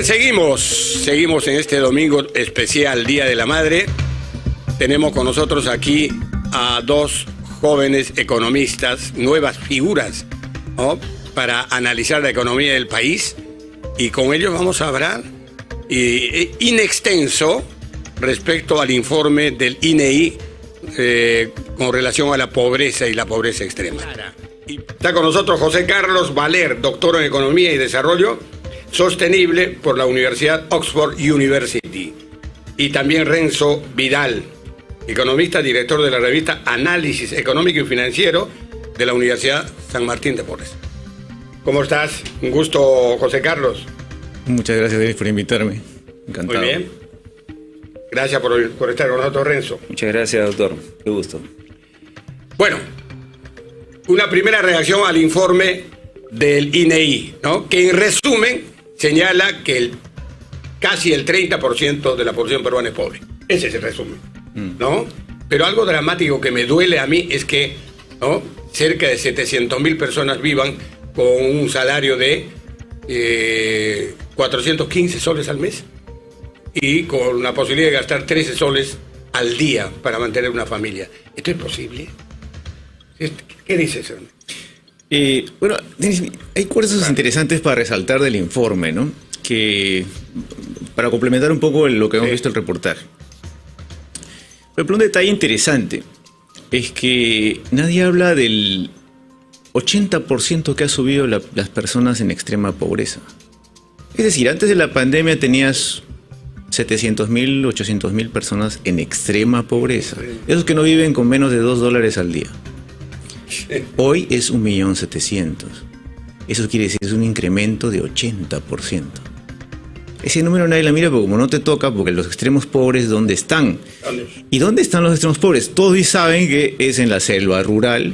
seguimos en este domingo especial, Día de la Madre. Tenemos con nosotros aquí a dos jóvenes economistas, nuevas figuras, ¿no?, para analizar la economía del país, y con ellos vamos a hablar in extenso respecto al informe del INEI con relación a la pobreza y la pobreza extrema. Está con nosotros José Carlos Valer, doctor en Economía y Desarrollo Sostenible por la Universidad Oxford University. Y también Renzo Vidal, economista, director de la revista Análisis Económico y Financiero de la Universidad San Martín de Porres. ¿Cómo estás? Un gusto, José Carlos. Muchas gracias por invitarme. Encantado. Muy bien. Gracias por estar con nosotros, Renzo. Muchas gracias, doctor. Qué gusto. Bueno, una primera reacción al informe del INEI, ¿no?, que en resumen señala que casi el 30% de la población peruana es pobre. Ese es el resumen, ¿no? Pero algo dramático que me duele a mí es que, ¿no?, cerca de 700.000 personas vivan con un salario de 415 soles al mes y con la posibilidad de gastar 13 soles al día para mantener una familia. ¿Esto es posible? ¿Qué dices, hermano? Bueno, hay cosas interesantes para resaltar del informe, ¿no?, que para complementar un poco lo que hemos visto en el reportaje. Pero un detalle interesante es que nadie habla del 80% que ha subido las personas en extrema pobreza. Es decir, antes de la pandemia tenías 700.000, 800.000 personas en extrema pobreza. Esos que no viven con menos de $2 al día. Hoy es 1.700.000. Eso quiere decir es un incremento de 80%. Ese número nadie la mira porque como no te toca, porque los extremos pobres, ¿dónde están? ¿Y dónde están los extremos pobres? Todos saben que es en la selva rural,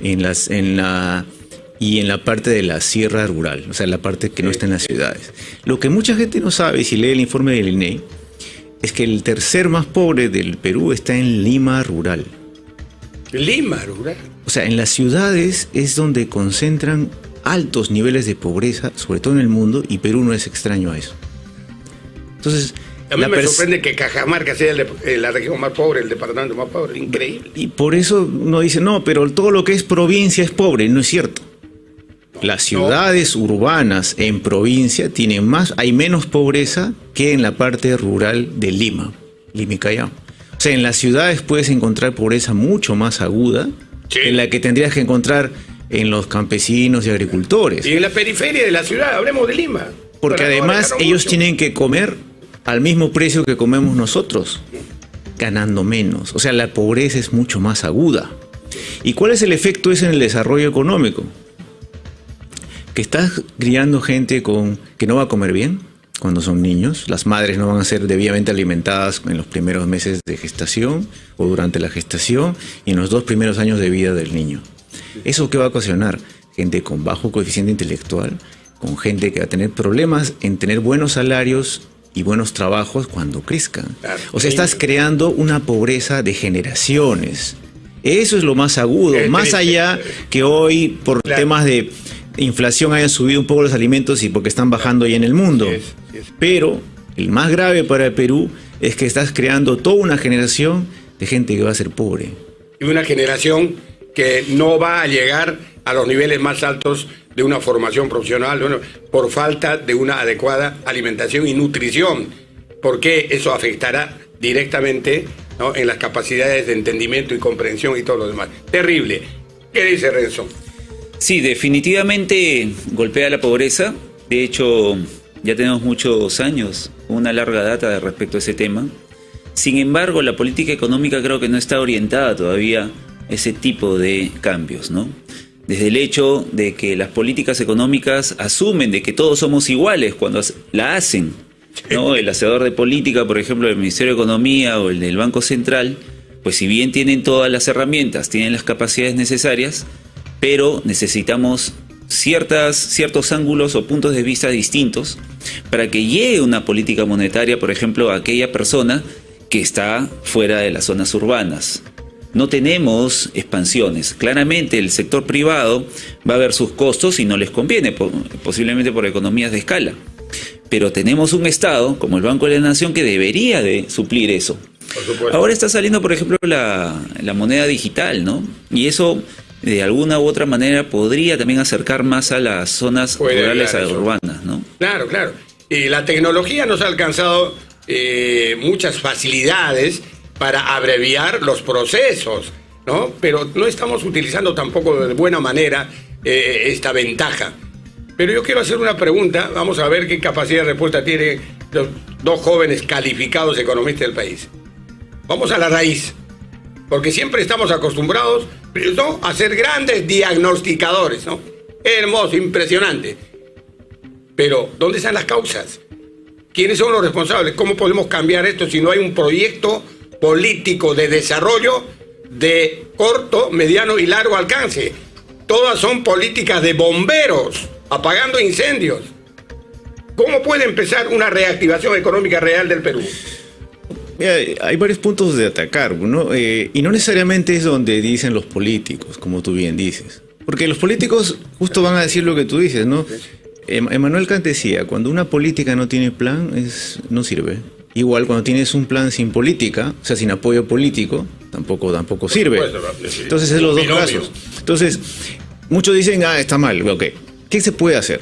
y en la parte de la sierra rural, o sea, la parte que no está en las ciudades. Lo que mucha gente no sabe, si lee el informe del INEI, es que el tercer más pobre del Perú está en Lima rural. Lima rural. O sea, en las ciudades es donde concentran altos niveles de pobreza, sobre todo en el mundo, y Perú no es extraño a eso. Entonces, a mí me sorprende que Cajamarca sea la región más pobre, el departamento más pobre. Increíble. Y por eso uno dice, no, pero todo lo que es provincia es pobre. No es cierto. Las ciudades urbanas en provincia hay menos pobreza que en la parte rural de Lima y Callao. O sea, en las ciudades puedes encontrar pobreza mucho más aguda, sí, en la que tendrías que encontrar en los campesinos y agricultores. Y en la periferia de la ciudad, hablemos de Lima. Porque además ellos tienen que comer al mismo precio que comemos nosotros, ganando menos. O sea, la pobreza es mucho más aguda. ¿Y cuál es el efecto ese en el desarrollo económico? Que estás criando gente que no va a comer bien cuando son niños. Las madres no van a ser debidamente alimentadas en los primeros meses de gestación o durante la gestación y en los 2 primeros años de vida del niño. ¿Eso qué va a ocasionar? Gente con bajo coeficiente intelectual, con gente que va a tener problemas en tener buenos salarios y buenos trabajos cuando crezcan. O sea, estás creando una pobreza de generaciones. Eso es lo más agudo, más allá que hoy por temas de inflación hayan subido un poco los alimentos y porque están bajando ya en el mundo. Pero el más grave para el Perú es que estás creando toda una generación de gente que va a ser pobre. Y una generación que no va a llegar a los niveles más altos de una formación profesional, bueno, por falta de una adecuada alimentación y nutrición, porque eso afectará directamente, ¿no?, en las capacidades de entendimiento y comprensión y todo lo demás. Terrible. ¿Qué dice Renzo? Sí, definitivamente golpea la pobreza. De hecho, ya tenemos muchos años, una larga data respecto a ese tema. Sin embargo, la política económica creo que no está orientada todavía a ese tipo de cambios, ¿no? Desde el hecho de que las políticas económicas asumen de que todos somos iguales cuando la hacen, ¿no? El hacedor de política, por ejemplo, del Ministerio de Economía o el del Banco Central, pues si bien tienen todas las herramientas, tienen las capacidades necesarias, pero necesitamos ciertos ángulos o puntos de vista distintos para que llegue una política monetaria, por ejemplo, a aquella persona que está fuera de las zonas urbanas. No tenemos expansiones. Claramente el sector privado va a ver sus costos y no les conviene, posiblemente por economías de escala. pero tenemos un Estado, como el Banco de la Nación, que debería de suplir eso. Por supuesto. Ahora está saliendo, por ejemplo, la moneda digital, ¿no? Y eso, de alguna u otra manera, podría también acercar más a las zonas rurales a urbanas, ¿no? Claro, claro. Y la tecnología nos ha alcanzado muchas facilidades para abreviar los procesos, ¿no? Pero no estamos utilizando tampoco de buena manera esta ventaja. Pero yo quiero hacer una pregunta, vamos a ver qué capacidad de respuesta tienen los dos jóvenes calificados economistas del país. Vamos a la raíz, porque siempre estamos acostumbrados, ¿no?, a ser grandes diagnosticadores, ¿no? Hermoso, impresionante. Pero, ¿dónde están las causas? ¿Quiénes son los responsables? ¿Cómo podemos cambiar esto si no hay un proyecto político de desarrollo de corto, mediano y largo alcance? Todas son políticas de bomberos, apagando incendios. ¿Cómo puede empezar una reactivación económica real del Perú? Mira, hay varios puntos de atacar, ¿no? Y no necesariamente es donde dicen los políticos, como tú bien dices. Porque los políticos justo van a decir lo que tú dices, ¿no? Emmanuel Kant decía, cuando una política no tiene plan, no sirve. Igual cuando tienes un plan sin política, o sea, sin apoyo político, tampoco sirve. Entonces es los dos casos. Entonces, muchos dicen, está mal, ok. ¿Qué se puede hacer?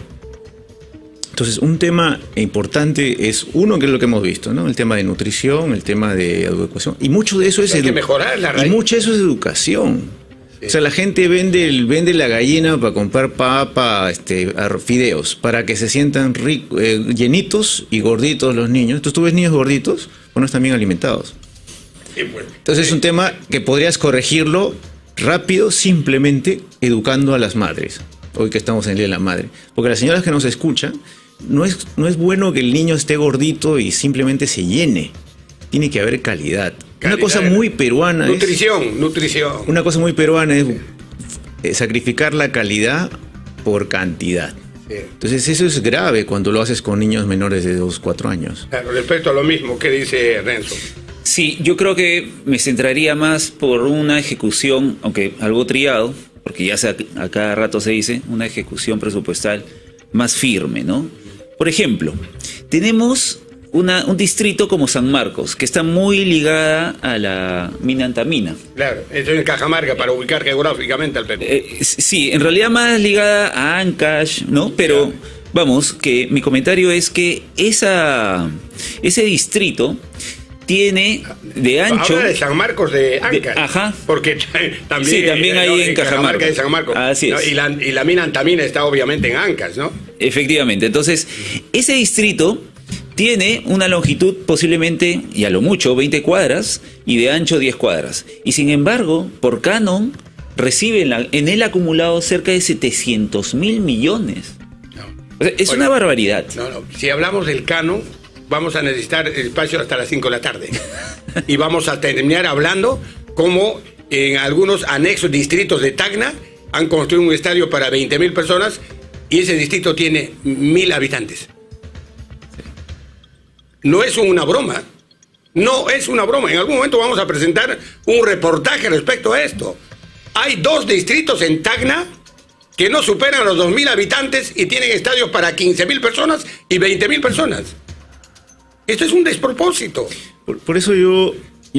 Entonces, un tema importante es, uno, que es lo que hemos visto, ¿no? El tema de nutrición, el tema de educación. Y mucho de eso es mejorar la raíz. Y mucho de eso es educación. Sí. O sea, la gente vende la gallina para comprar papa, fideos, para que se sientan llenitos y gorditos los niños. Entonces, tú ves niños gorditos, o no están bien alimentados. Sí, pues. Entonces, es un tema que podrías corregirlo rápido, simplemente educando a las madres. Hoy que estamos en el Día de la Madre. Porque las señoras que nos escuchan, no es bueno que el niño esté gordito y simplemente se llene. Tiene que haber calidad. Una cosa muy peruana nutrición. Una cosa muy peruana es sacrificar la calidad por cantidad. Sí. Entonces eso es grave cuando lo haces con niños menores de 2, 4 años. Claro, respecto a lo mismo que dice Renzo. Sí, yo creo que me centraría más por una ejecución, aunque algo trillado, porque ya a cada rato se dice, una ejecución presupuestal más firme, ¿no? Por ejemplo, tenemos un distrito como San Marcos, que está muy ligada a la mina Antamina. Claro, eso es en Cajamarca, para ubicar geográficamente al Perú. Sí, en realidad más ligada a Ancash, ¿no? Pero, vamos, que mi comentario es que ese distrito tiene de ancho... Habla de San Marcos de Ancash. Ajá. Porque también... Sí, también hay en Cajamarca. De San Marcos. Así es. ¿No? Y la mina Antamina está obviamente en Ancash, ¿no? Efectivamente. Entonces, ese distrito tiene una longitud posiblemente, y a lo mucho, 20 cuadras, y de ancho 10 cuadras. Y sin embargo, por canon, recibe en el acumulado cerca de 700.000 millones. No. O sea, es una barbaridad. No. Si hablamos del canon, vamos a necesitar espacio hasta las 5 de la tarde. Y vamos a terminar hablando cómo en algunos anexos distritos de Tacna han construido un estadio para 20.000 personas y ese distrito tiene 1.000 habitantes. No es una broma. No es una broma. En algún momento vamos a presentar un reportaje respecto a esto. Hay 2 distritos en Tacna que no superan los 2.000 habitantes y tienen estadios para 15.000 personas y 20.000 personas. Esto es un despropósito. Por eso yo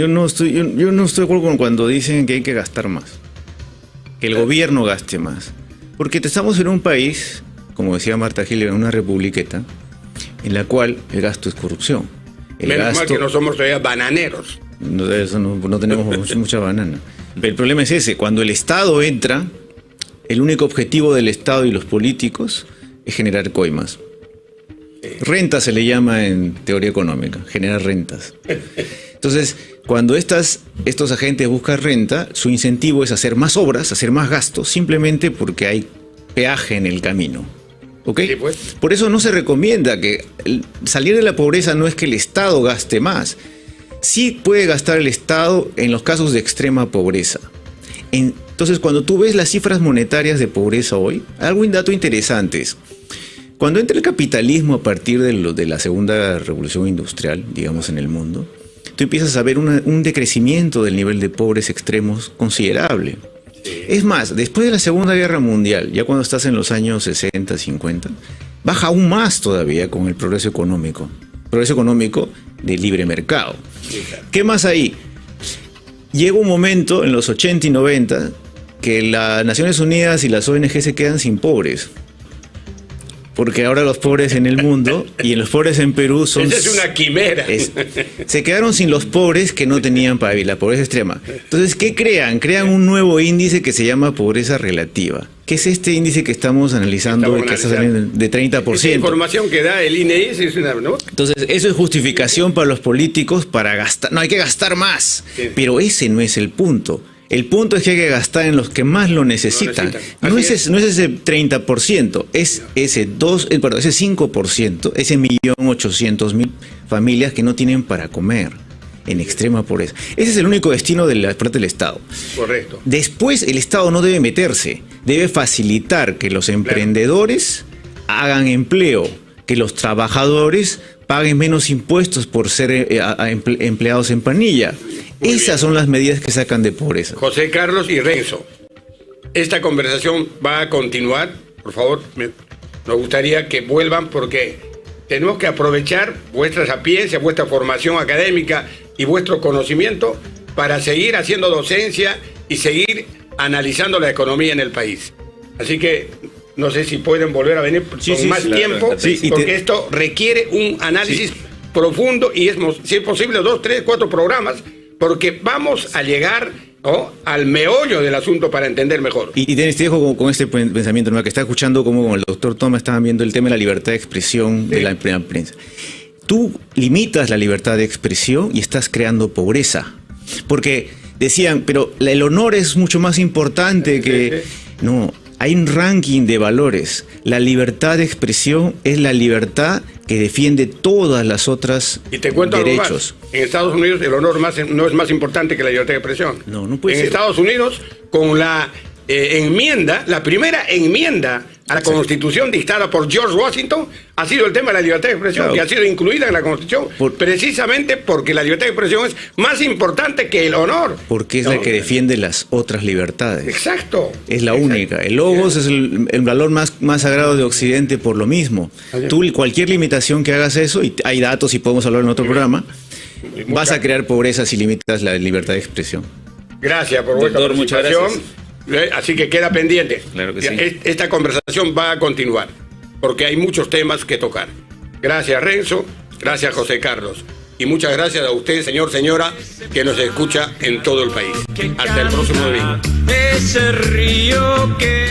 no estoy de acuerdo con cuando dicen que hay que gastar más. Que el gobierno gaste más. Porque estamos en un país, como decía Marta Gil, en una republiqueta, en la cual el gasto es corrupción. Menos mal que no somos todavía bananeros. No tenemos mucha banana. Pero el problema es ese, cuando el Estado entra, el único objetivo del Estado y los políticos es generar coimas. Renta se le llama en teoría económica, generar rentas. Entonces, cuando estos agentes buscan renta, su incentivo es hacer más obras, hacer más gastos, simplemente porque hay peaje en el camino. ¿Ok? Sí, pues. Por eso no se recomienda que salir de la pobreza no es que el Estado gaste más. Sí puede gastar el Estado en los casos de extrema pobreza. Entonces, cuando tú ves las cifras monetarias de pobreza hoy, un dato interesante es, cuando entra el capitalismo a partir de la segunda revolución industrial, digamos, en el mundo, tú empiezas a ver un decrecimiento del nivel de pobres extremos considerable. Es más, después de la Segunda Guerra Mundial, ya cuando estás en los años 60, 50, baja aún más todavía con el progreso económico de libre mercado. ¿Qué más hay? Llega un momento en los 80 y 90 que las Naciones Unidas y las ONG se quedan sin pobres. Porque ahora los pobres en el mundo y en los pobres en Perú son... Esa es una quimera. Se quedaron sin los pobres que no tenían para vivir, la pobreza extrema. Entonces, ¿qué crean? Crean un nuevo índice que se llama pobreza relativa. ¿Qué es este índice que estamos analizando y que está saliendo de 30%? Esa información que da el INEI es una... ¿no? Entonces, eso es justificación para los políticos para gastar. No, hay que gastar más. Sí. Pero ese no es el punto. El punto es que hay que gastar en los que más lo necesitan. No es ese 30%, es ese 5%, ese 1.800.000 familias que no tienen para comer en extrema pobreza. Ese es el único destino de la parte del Estado. Correcto. Después el Estado no debe meterse, debe facilitar que los emprendedores hagan empleo, que los trabajadores paguen menos impuestos por ser empleados en planilla. Esas son las medidas que sacan de pobreza. José Carlos y Renzo, esta conversación va a continuar. Por favor, nos gustaría que vuelvan porque tenemos que aprovechar vuestra sapiencia, vuestra formación académica y vuestro conocimiento para seguir haciendo docencia y seguir analizando la economía en el país. Así que no sé si pueden volver a venir con más tiempo, porque esto requiere un análisis profundo y si es posible 2, 3, 4 programas, porque vamos a llegar, ¿no?, al meollo del asunto para entender mejor. Y te dejo con este pensamiento, ¿no?, que está escuchando como el doctor Thomas estaba viendo el tema de la libertad de expresión de la prensa. Tú limitas la libertad de expresión y estás creando pobreza. Porque decían, pero el honor es mucho más importante que... No, hay un ranking de valores. La libertad de expresión es la libertad que defiende todas las otras derechos. Y te cuento algo más. En Estados Unidos el honor no es más importante que la libertad de expresión. No puede ser. En Estados Unidos, con la la primera enmienda a la Constitución dictada por George Washington, ha sido el tema de la libertad de expresión, que ha sido incluida en la Constitución, precisamente porque la libertad de expresión es más importante que el honor. Porque es la que defiende las otras libertades. Exacto. Es la única. El logos es el valor más sagrado de Occidente por lo mismo. Tú, cualquier limitación que hagas eso, y hay datos y podemos hablar en otro programa, vas a crear pobreza si limitas la libertad de expresión. Gracias por vuestra participación. Así que queda pendiente. Claro que sí. Esta conversación va a continuar, porque hay muchos temas que tocar. Gracias, Renzo. Gracias, José Carlos. Y muchas gracias a usted, señor, señora, que nos escucha en todo el país. Hasta el próximo domingo. Ese río que...